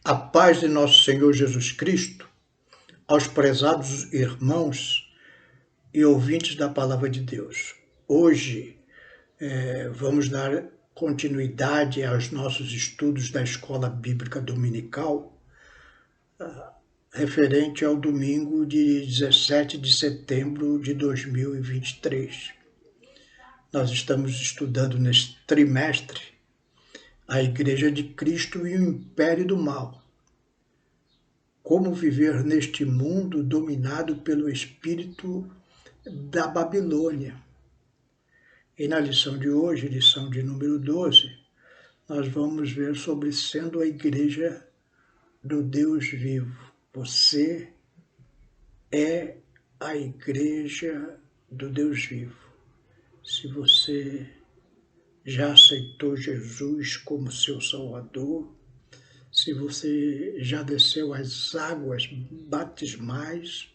A paz de nosso Senhor Jesus Cristo, aos prezados irmãos e ouvintes da Palavra de Deus. Hoje vamos dar continuidade aos nossos estudos da Escola Bíblica Dominical, referente ao domingo de 17 de setembro de 2023. Nós estamos estudando neste trimestre a Igreja de Cristo e o Império do Mal. Como viver neste mundo dominado pelo espírito da Babilônia. E na lição de hoje, lição de número 12, nós vamos ver sobre sendo a Igreja do Deus vivo. Você é a Igreja do Deus vivo. Se você já aceitou Jesus como seu Salvador, se você já desceu as águas batismais,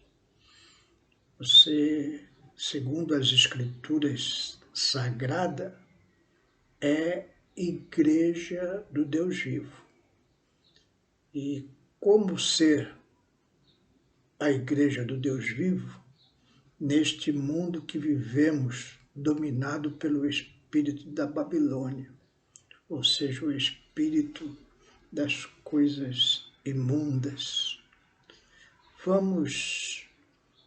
você, segundo as Escrituras Sagradas, é Igreja do Deus vivo. E como ser a Igreja do Deus vivo neste mundo que vivemos dominado pelo espírito da Babilônia, ou seja, o espírito das coisas imundas. Vamos,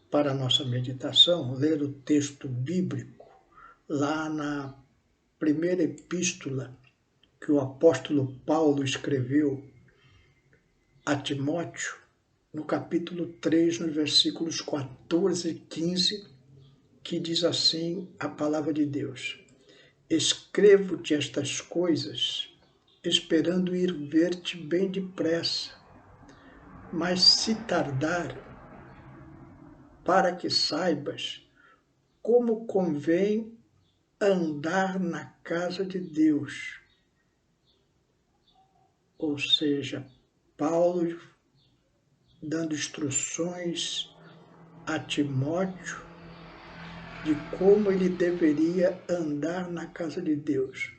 para a nossa meditação, ler o texto bíblico lá na primeira epístola que o apóstolo Paulo escreveu a Timóteo, no capítulo 3, nos versículos 14 e 15, que diz assim a palavra de Deus: Escrevo-te estas coisas, esperando ir ver-te bem depressa, mas se tardar, para que saibas como convém andar na casa de Deus. Ou seja, Paulo dando instruções a Timóteo de como ele deveria andar na casa de Deus,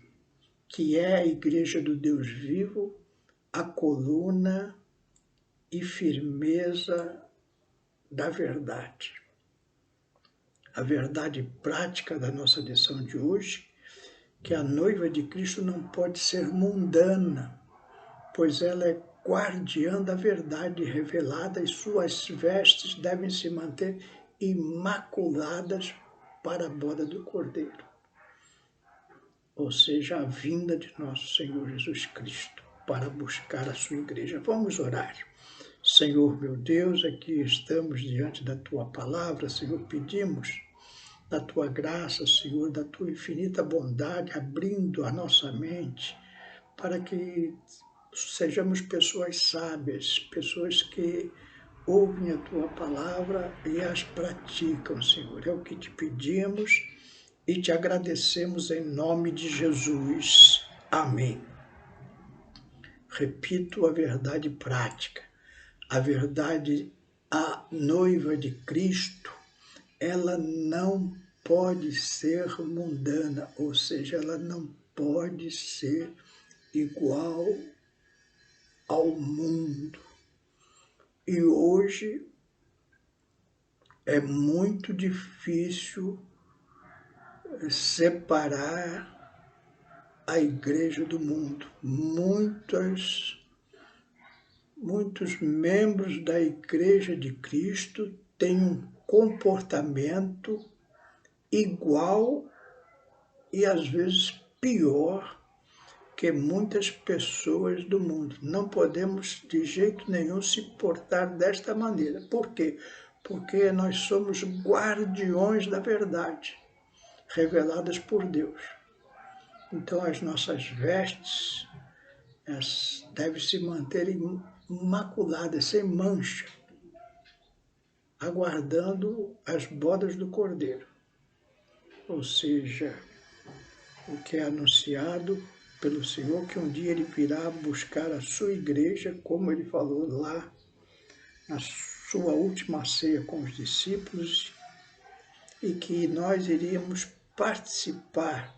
que é a Igreja do Deus vivo, a coluna e firmeza da verdade. A verdade prática da nossa lição de hoje, que a noiva de Cristo não pode ser mundana, pois ela é guardiã da verdade revelada e suas vestes devem se manter imaculadas para a boda do Cordeiro. Ou seja, a vinda de nosso Senhor Jesus Cristo para buscar a sua igreja. Vamos orar. Senhor meu Deus, aqui estamos diante da Tua palavra, Senhor, pedimos da Tua graça, Senhor, da Tua infinita bondade, abrindo a nossa mente para que sejamos pessoas sábias, pessoas que ouvem a Tua palavra e as praticam, Senhor. É o que te pedimos e te agradecemos em nome de Jesus. Amém. Repito a verdade prática. A verdade, a noiva de Cristo, ela não pode ser mundana, ou seja, ela não pode ser igual ao mundo. E hoje é muito difícil separar a igreja do mundo. Muitos membros da Igreja de Cristo têm um comportamento igual e às vezes pior que muitas pessoas do mundo. Não podemos de jeito nenhum se portar desta maneira. Por quê? Porque nós somos guardiões da verdade, reveladas por Deus. Então as nossas vestes devem se manter imaculadas, sem mancha, aguardando as bodas do Cordeiro. Ou seja, o que é anunciado pelo Senhor, que um dia Ele virá buscar a sua igreja, como Ele falou lá na sua última ceia com os discípulos, e que nós iríamos participar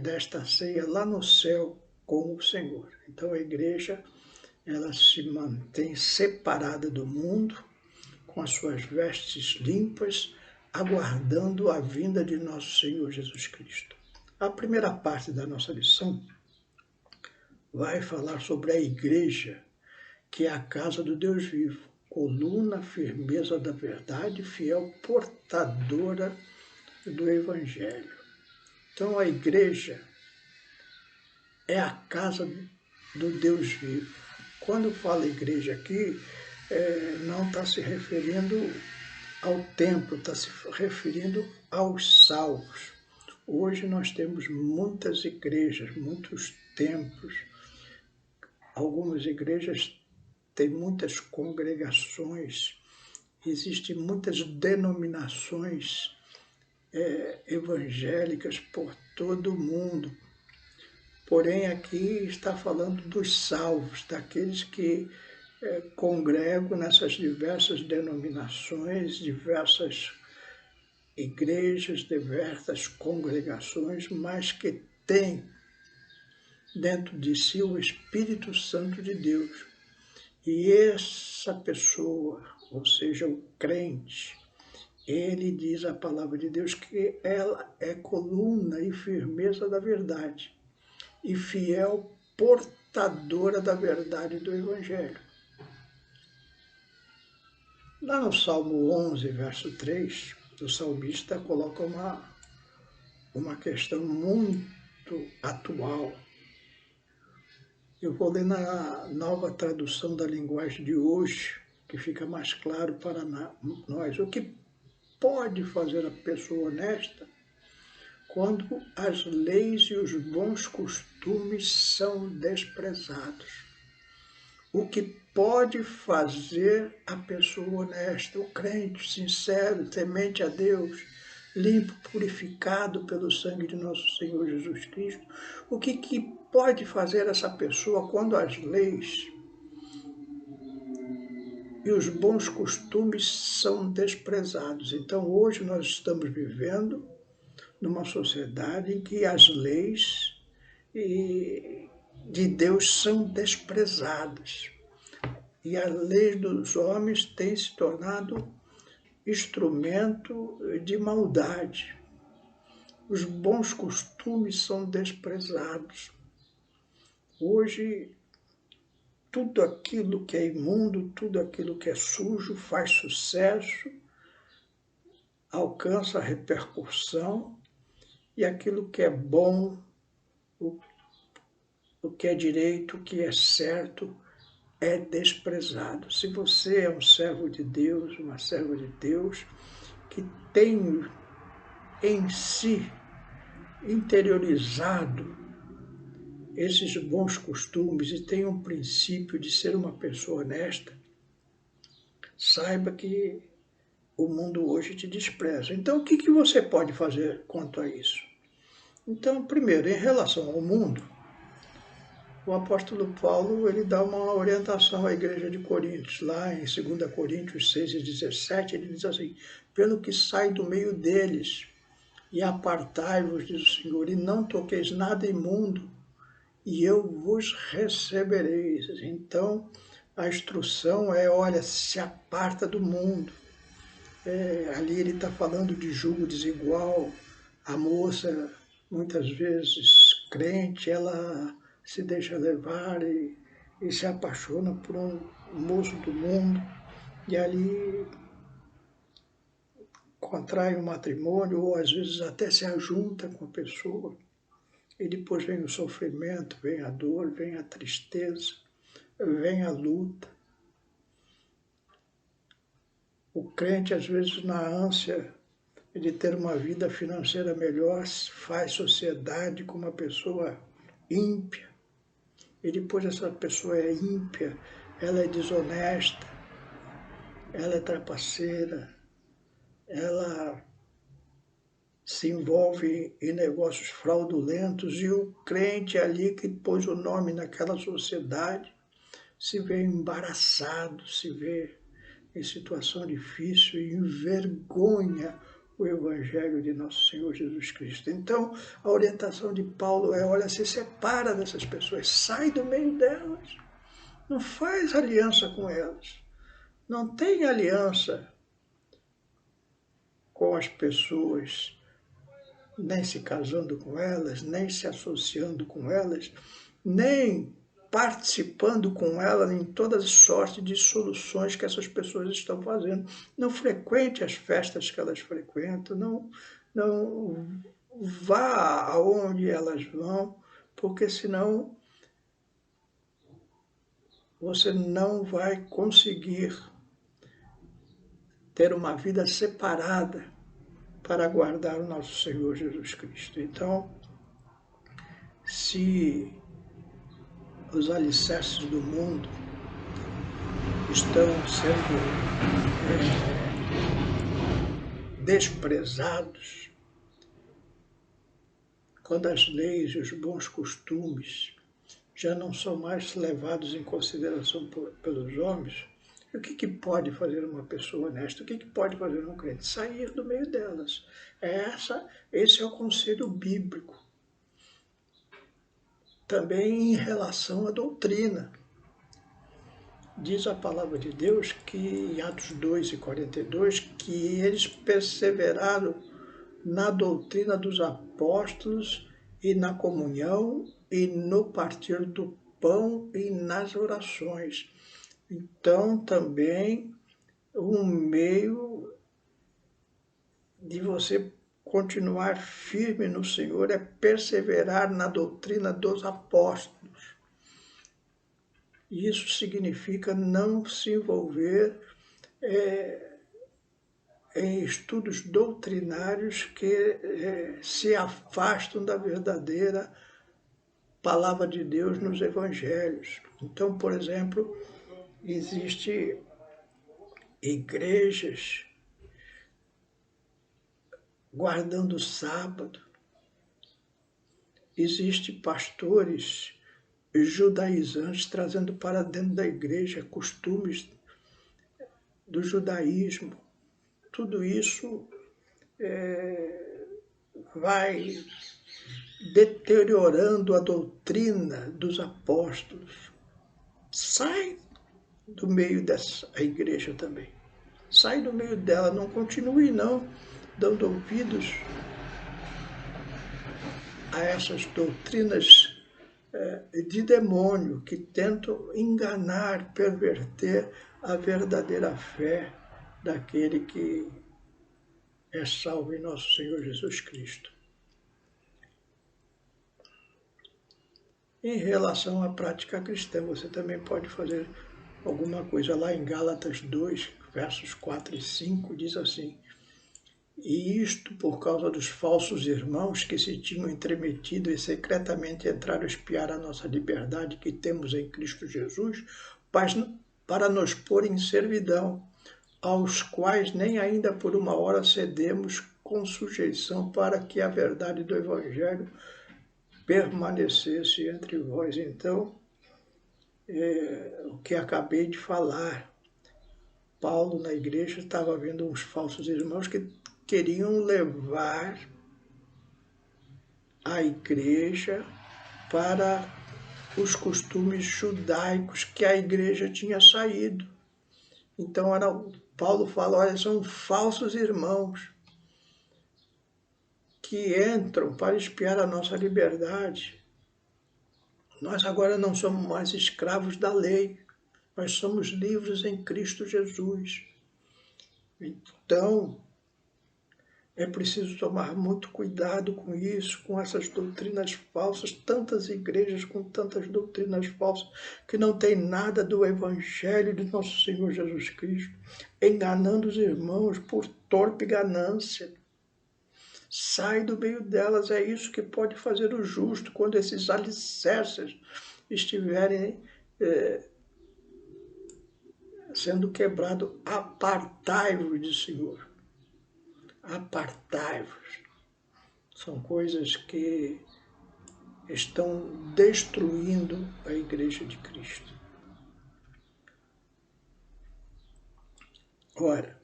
desta ceia lá no céu com o Senhor. Então a igreja ela se mantém separada do mundo, com as suas vestes limpas, aguardando a vinda de nosso Senhor Jesus Cristo. A primeira parte da nossa lição vai falar sobre a igreja, que é a casa do Deus vivo, coluna, firmeza da verdade, fiel portadora do Evangelho. Então a igreja é a casa do Deus vivo. Quando fala igreja aqui, não está se referindo ao templo, está se referindo aos salvos. Hoje nós temos muitas igrejas, muitos templos. Algumas igrejas têm muitas congregações, existem muitas denominações evangélicas por todo o mundo. Porém, aqui está falando dos salvos, daqueles que congregam nessas diversas denominações, diversas igrejas, diversas congregações, mas que têm dentro de si o Espírito Santo de Deus. E essa pessoa, ou seja, o crente, ele diz a palavra de Deus que ela é coluna e firmeza da verdade e fiel portadora da verdade do Evangelho. Lá no Salmo 11, verso 3, o salmista coloca uma questão muito atual. Eu vou ler na nova tradução da linguagem de hoje, que fica mais claro para nós. O que pode fazer a pessoa honesta quando as leis e os bons costumes são desprezados? O que pode fazer a pessoa honesta, o crente, sincero, temente a Deus, limpo, purificado pelo sangue de nosso Senhor Jesus Cristo? O que pode fazer essa pessoa quando as leis e os bons costumes são desprezados? Então, hoje nós estamos vivendo numa sociedade em que as leis de Deus são desprezadas. E a lei dos homens tem se tornado instrumento de maldade. Os bons costumes são desprezados. Hoje, tudo aquilo que é imundo, tudo aquilo que é sujo faz sucesso, alcança repercussão, e aquilo que é bom, o que é direito, o que é certo, é desprezado. Se você é um servo de Deus, uma serva de Deus, que tem em si interiorizado esses bons costumes e tem um princípio de ser uma pessoa honesta, saiba que o mundo hoje te despreza. Então, o que você pode fazer quanto a isso? Então, primeiro, em relação ao mundo, o apóstolo Paulo ele dá uma orientação à igreja de Coríntios. Lá em 2 Coríntios 6:17, ele diz assim: pelo que sai do meio deles, e apartai-vos, diz o Senhor, e não toqueis nada imundo, e eu vos recebereis. Então, a instrução é, olha, se aparta do mundo. Ali ele está falando de julgo desigual. A moça, muitas vezes crente, ela se deixa levar e se apaixona por um moço do mundo, e ali contrai um matrimônio, ou às vezes até se ajunta com a pessoa, e depois vem o sofrimento, vem a dor, vem a tristeza, vem a luta. O crente, às vezes, na ânsia de ter uma vida financeira melhor, faz sociedade com uma pessoa ímpia, e depois essa pessoa é ímpia, ela é desonesta, ela é trapaceira, ela se envolve em negócios fraudulentos, e o crente ali que pôs o nome naquela sociedade se vê embaraçado, se vê em situação difícil e envergonha o Evangelho de nosso Senhor Jesus Cristo. Então, a orientação de Paulo é, olha, se separa dessas pessoas, sai do meio delas, Não faz aliança com elas. Não tem aliança com as pessoas, nem se casando com elas, nem se associando com elas, nem participando com elas em todas as sortes de soluções que essas pessoas estão fazendo. Não frequente as festas que elas frequentam, não vá aonde elas vão, porque senão você não vai conseguir ter uma vida separada para guardar o nosso Senhor Jesus Cristo. Então, se os alicerces do mundo estão sendo desprezados, quando as leis e os bons costumes já não são mais levados em consideração pelos homens, o que pode fazer uma pessoa honesta? O que pode fazer um crente? Sair do meio delas. Esse é o conselho bíblico. Também em relação à doutrina. Diz a palavra de Deus que, em Atos 2:42, que eles perseveraram na doutrina dos apóstolos e na comunhão e no partir do pão e nas orações. Então, também, um meio de você continuar firme no Senhor é perseverar na doutrina dos apóstolos. Isso significa não se envolver em estudos doutrinários que se afastam da verdadeira palavra de Deus nos evangelhos. Então, por exemplo, existem igrejas guardando o sábado, existem pastores judaizantes trazendo para dentro da igreja costumes do judaísmo. Tudo isso vai deteriorando a doutrina dos apóstolos. Sai do meio dessa igreja também. Sai do meio dela, não continue não dando ouvidos a essas doutrinas de demônio que tentam enganar, perverter a verdadeira fé daquele que é salvo em nosso Senhor Jesus Cristo. Em relação à prática cristã, você também pode fazer alguma coisa. Lá em Gálatas 2, versos 4 e 5, diz assim: E isto por causa dos falsos irmãos que se tinham entremetido e secretamente entraram a espiar a nossa liberdade que temos em Cristo Jesus, para nos pôr em servidão, aos quais nem ainda por uma hora cedemos com sujeição, para que a verdade do Evangelho permanecesse entre vós. Então, o que acabei de falar, Paulo na igreja estava vendo uns falsos irmãos que queriam levar a igreja para os costumes judaicos que a igreja tinha saído. Então, Paulo fala, olha, são falsos irmãos que entram para espiar a nossa liberdade. Nós agora não somos mais escravos da lei, nós somos livres em Cristo Jesus. Então, é preciso tomar muito cuidado com isso, com essas doutrinas falsas, tantas igrejas com tantas doutrinas falsas, que não tem nada do Evangelho de nosso Senhor Jesus Cristo, enganando os irmãos por torpe ganância. Sai do meio delas, é isso que pode fazer o justo quando esses alicerces estiverem sendo quebrados. Apartai-vos do Senhor. Apartai-vos. São coisas que estão destruindo a Igreja de Cristo. Ora,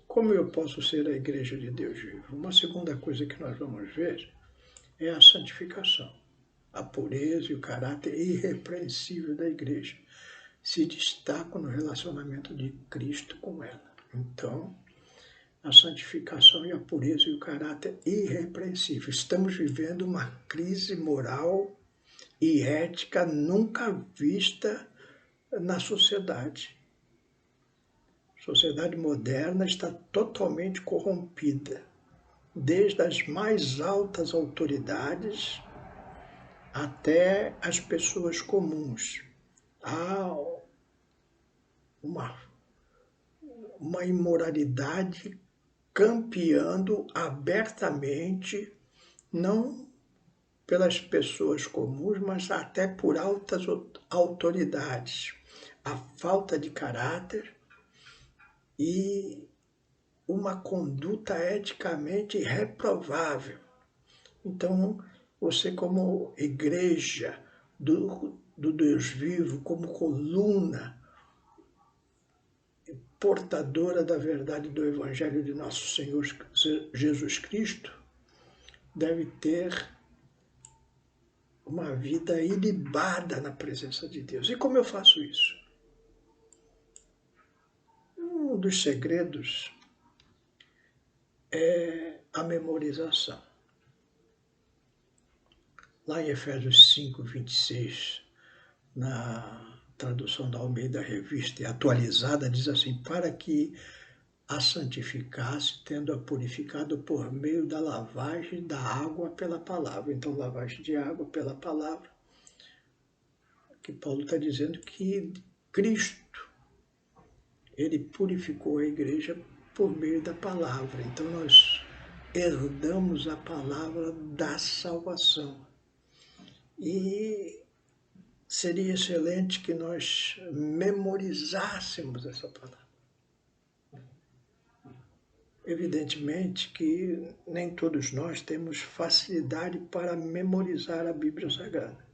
como eu posso ser a Igreja de Deus viva? Uma segunda coisa que nós vamos ver é a santificação. a pureza e o caráter irrepreensível da igreja se destacam no relacionamento de Cristo com ela. Então, a santificação e a pureza e o caráter irrepreensível. Estamos vivendo uma crise moral e ética nunca vista na sociedade. A sociedade moderna está totalmente corrompida, desde as mais altas autoridades até as pessoas comuns. Há uma imoralidade campeando abertamente, não pelas pessoas comuns, mas até por altas autoridades. A falta de caráter e uma conduta eticamente reprovável. Então, você como igreja do Deus vivo, como coluna portadora da verdade do Evangelho de nosso Senhor Jesus Cristo, deve ter uma vida ilibada na presença de Deus. E como eu faço isso? Um dos segredos é a memorização. Lá em Efésios 5, 26, na tradução da Almeida Revista e atualizada, diz assim: para que a santificasse, tendo-a purificado por meio da lavagem da água pela palavra. Então, lavagem de água pela palavra, que Paulo está dizendo que Cristo, ele purificou a igreja por meio da palavra. Então, nós herdamos a palavra da salvação. E seria excelente que nós memorizássemos essa palavra. Evidentemente que nem todos nós temos facilidade para memorizar a Bíblia Sagrada.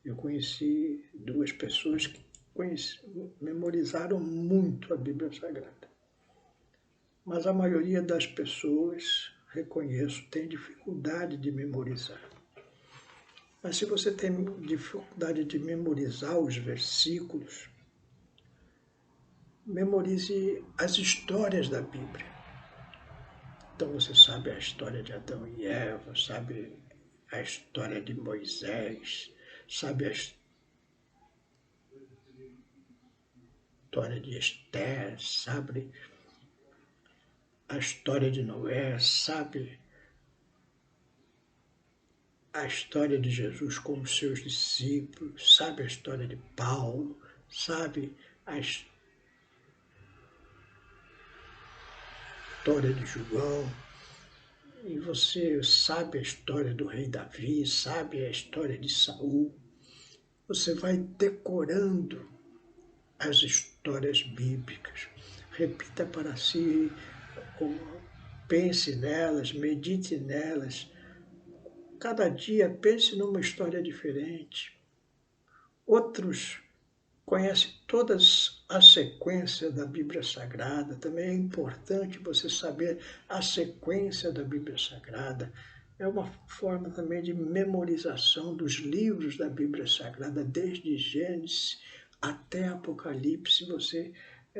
Eu conheci duas pessoas que memorizaram muito a Bíblia Sagrada. Mas a maioria das pessoas, reconheço, tem dificuldade de memorizar. Mas se você tem dificuldade de memorizar os versículos, memorize as histórias da Bíblia. Então você sabe a história de Adão e Eva, sabe a história de Moisés, sabe a história de Esther, sabe a história de Noé, sabe a história de Jesus com os seus discípulos, sabe a história de Paulo, sabe a história de João, e você sabe a história do rei Davi, sabe a história de Saul. Você vai decorando as histórias bíblicas. Repita para si, pense nelas, medite nelas. Cada dia pense numa história diferente. Outros conhecem todas a sequência da Bíblia Sagrada. Também é importante você saber a sequência da Bíblia Sagrada. É uma forma também de memorização dos livros da Bíblia Sagrada, desde Gênesis até Apocalipse, você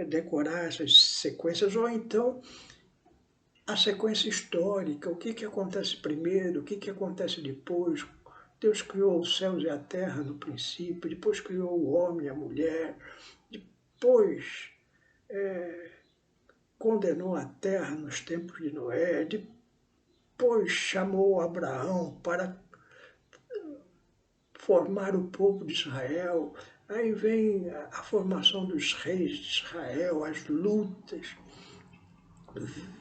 decorar essas sequências, ou então a sequência histórica, o que acontece primeiro, o que acontece depois. Deus criou os céus e a terra no princípio, depois criou o homem e a mulher, depois condenou a terra nos tempos de Noé, depois chamou Abraão para formar o povo de Israel. Aí vem a formação dos reis de Israel, as lutas,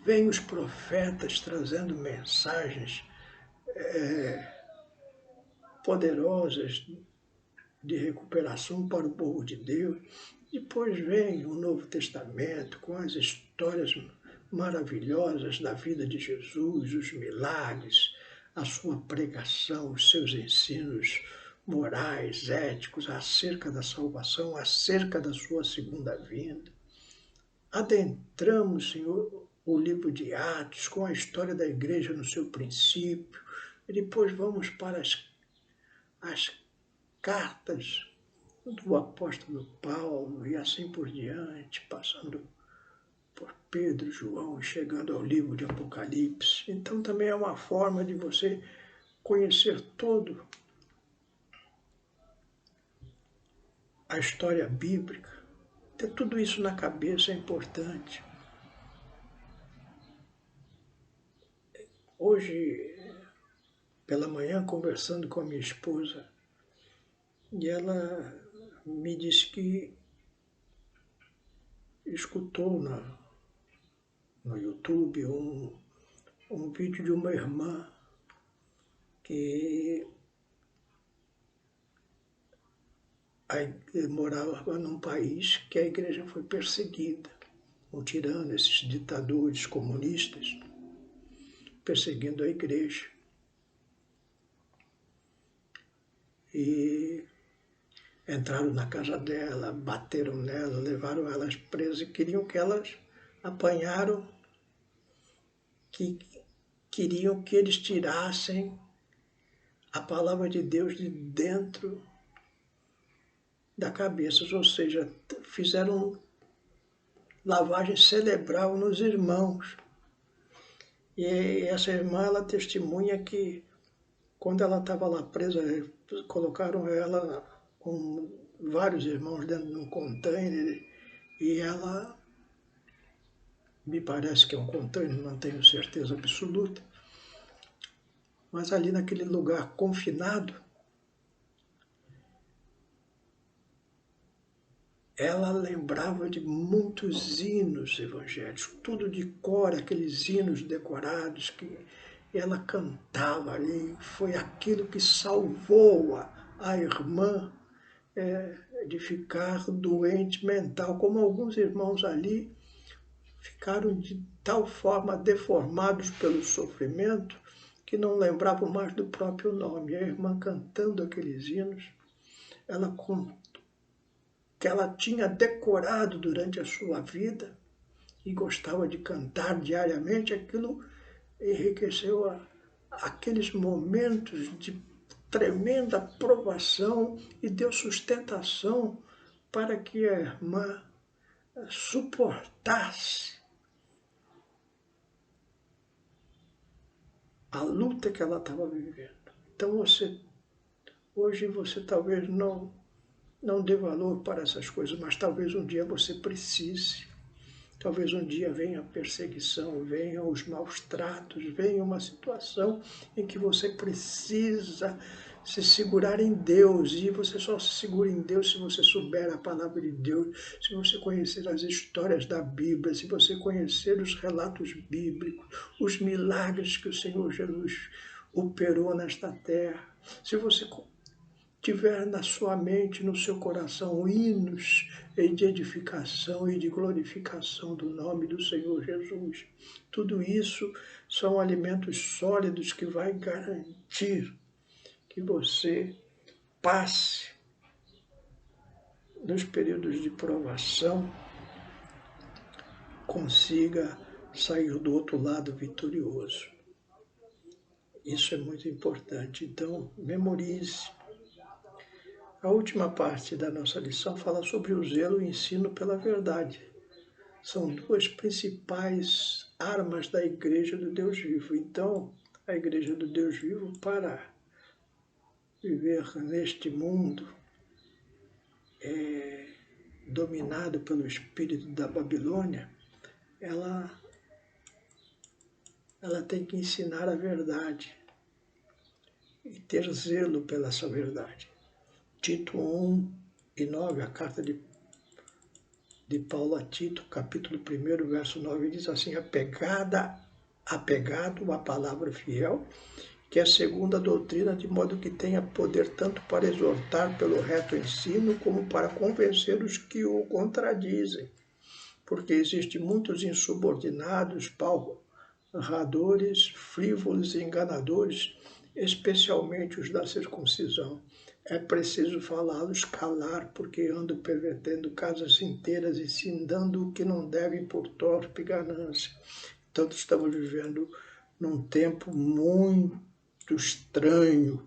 vem os profetas trazendo mensagens poderosas de recuperação para o povo de Deus. Depois vem o Novo Testamento com as histórias maravilhosas da vida de Jesus, os milagres, a sua pregação, os seus ensinos morais, éticos, acerca da salvação, acerca da sua segunda vinda. Adentramos, Senhor, o livro de Atos com a história da igreja no seu princípio, e depois vamos para as cartas do apóstolo Paulo e assim por diante, passando por Pedro, João, chegando ao livro de Apocalipse. Então também é uma forma de você conhecer todo a história bíblica. Ter tudo isso na cabeça é importante. Hoje, pela manhã, conversando com a minha esposa, e ela me disse que escutou no YouTube um vídeo de uma irmã que morava num país que a igreja foi perseguida, um tirano, esses ditadores comunistas, perseguindo a igreja. E entraram na casa dela, bateram nela, levaram elas presas e queriam que elas apanharam, que queriam que eles tirassem a palavra de Deus de dentro da cabeça, ou seja, fizeram lavagem cerebral nos irmãos. E essa irmã, ela testemunha que quando ela estava lá presa, colocaram ela com vários irmãos dentro de um container e ela, me parece que é um container, não tenho certeza absoluta, mas ali naquele lugar confinado, ela lembrava de muitos hinos evangélicos, tudo de cor, aqueles hinos decorados que ela cantava ali. Foi aquilo que salvou a irmã de ficar doente mental, como alguns irmãos ali ficaram de tal forma deformados pelo sofrimento que não lembravam mais do próprio nome. A irmã cantando aqueles hinos, ela que ela tinha decorado durante a sua vida e gostava de cantar diariamente, aquilo enriqueceu aqueles momentos de tremenda provação e deu sustentação para que a irmã suportasse a luta que ela estava vivendo. Então hoje você talvez não dê valor para essas coisas, mas talvez um dia você precise. Talvez um dia venha a perseguição, venham os maus tratos, venha uma situação em que você precisa se segurar em Deus. E você só se segura em Deus se você souber a palavra de Deus, se você conhecer as histórias da Bíblia, se você conhecer os relatos bíblicos, os milagres que o Senhor Jesus operou nesta terra. Se você tiver na sua mente, no seu coração, hinos de edificação e de glorificação do nome do Senhor Jesus. Tudo isso são alimentos sólidos que vai garantir que você passe nos períodos de provação, consiga sair do outro lado vitorioso. Isso é muito importante. Então, memorize. A última parte da nossa lição fala sobre o zelo e o ensino pela verdade. São duas principais armas da Igreja do Deus Vivo. Então, a Igreja do Deus Vivo, para viver neste mundo dominado pelo espírito da Babilônia, ela tem que ensinar a verdade e ter zelo pela essa verdade. Tito 1:9, a carta de Paulo a Tito, capítulo 1, verso 9, diz assim: apegado à palavra fiel, que é segundo a doutrina, de modo que tenha poder tanto para exortar pelo reto ensino, como para convencer os que o contradizem. Porque existem muitos insubordinados, palradores, frívolos e enganadores, especialmente os da circuncisão. É preciso falá-los calar, porque andam pervertendo casas inteiras, ensinando o que não devem por torpe ganância. Então, estamos vivendo num tempo muito estranho,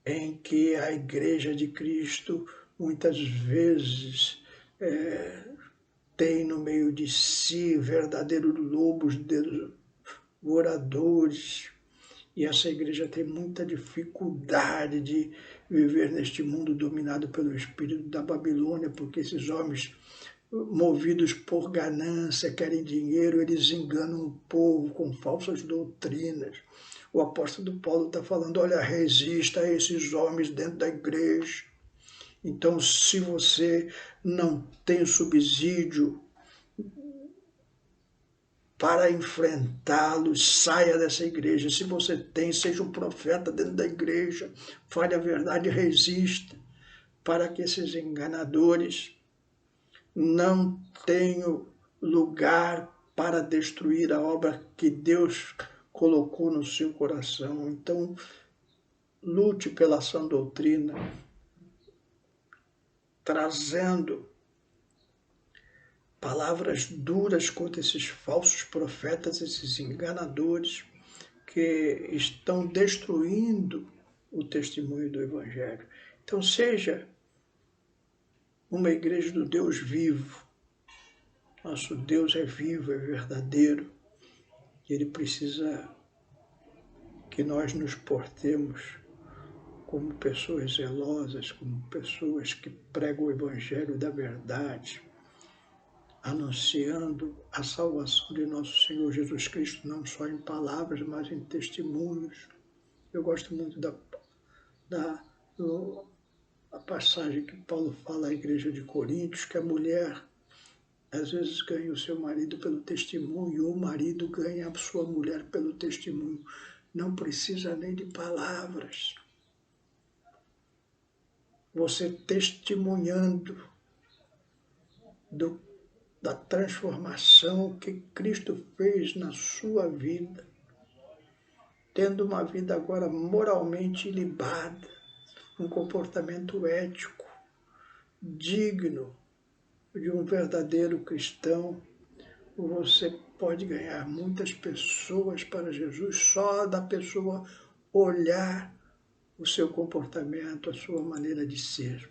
em que a Igreja de Cristo muitas vezes tem no meio de si verdadeiros lobos devoradores, e essa igreja tem muita dificuldade de viver neste mundo dominado pelo espírito da Babilônia, porque esses homens, movidos por ganância, querem dinheiro, eles enganam o povo com falsas doutrinas. O apóstolo Paulo está falando, olha, resista a esses homens dentro da igreja. Então, se você não tem subsídio para enfrentá-los, saia dessa igreja. Se você tem, seja um profeta dentro da igreja, fale a verdade e resista, para que esses enganadores não tenham lugar para destruir a obra que Deus colocou no seu coração. Então, lute pela sã doutrina, trazendo palavras duras contra esses falsos profetas, esses enganadores que estão destruindo o testemunho do Evangelho. Então, seja uma igreja do Deus vivo. Nosso Deus é vivo, é verdadeiro, e Ele precisa que nós nos portemos como pessoas zelosas, como pessoas que pregam o Evangelho da verdade, anunciando a salvação de nosso Senhor Jesus Cristo, não só em palavras, mas em testemunhos. Eu gosto muito da passagem que Paulo fala à igreja de Coríntios, que a mulher às vezes ganha o seu marido pelo testemunho, ou o marido ganha a sua mulher pelo testemunho. Não precisa nem de palavras. Você testemunhando da transformação que Cristo fez na sua vida, tendo uma vida agora moralmente ilibada, um comportamento ético, digno de um verdadeiro cristão, você pode ganhar muitas pessoas para Jesus só da pessoa olhar o seu comportamento, a sua maneira de ser.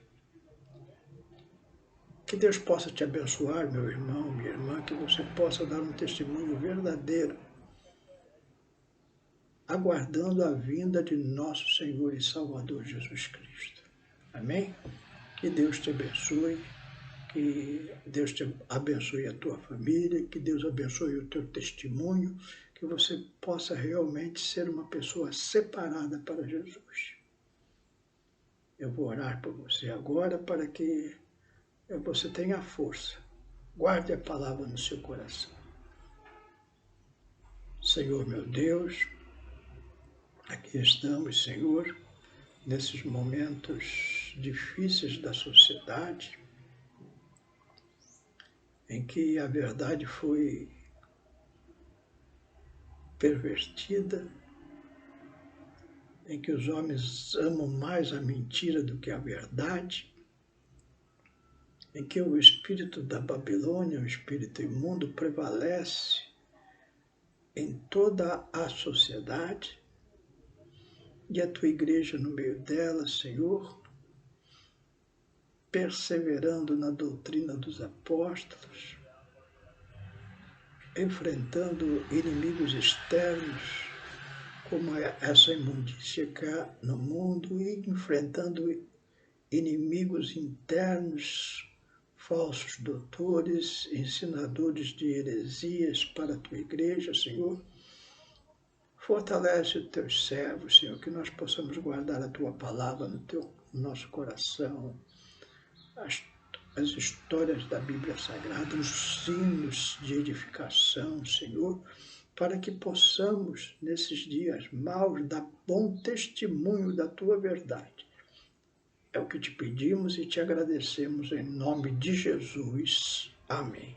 Que Deus possa te abençoar, meu irmão, minha irmã, que você possa dar um testemunho verdadeiro, aguardando a vinda de nosso Senhor e Salvador Jesus Cristo. Amém? Que Deus te abençoe, que Deus te abençoe a tua família, que Deus abençoe o teu testemunho, que você possa realmente ser uma pessoa separada para Jesus. Eu vou orar por você agora para que você tenha força. Guarde a palavra no seu coração. Senhor meu Deus, aqui estamos, Senhor, nesses momentos difíceis da sociedade, em que a verdade foi pervertida, em que os homens amam mais a mentira do que a verdade, em que o espírito da Babilônia, o espírito imundo, prevalece em toda a sociedade, e a tua igreja no meio dela, Senhor, perseverando na doutrina dos apóstolos, enfrentando inimigos externos, como essa imundícia cá no mundo, e enfrentando inimigos internos, falsos doutores, ensinadores de heresias para a tua igreja, Senhor. Fortalece os teus servos, Senhor, que nós possamos guardar a tua palavra no nosso coração, as histórias da Bíblia Sagrada, os hinos de edificação, Senhor, para que possamos, nesses dias maus, dar bom testemunho da tua verdade. É o que te pedimos e te agradecemos em nome de Jesus. Amém.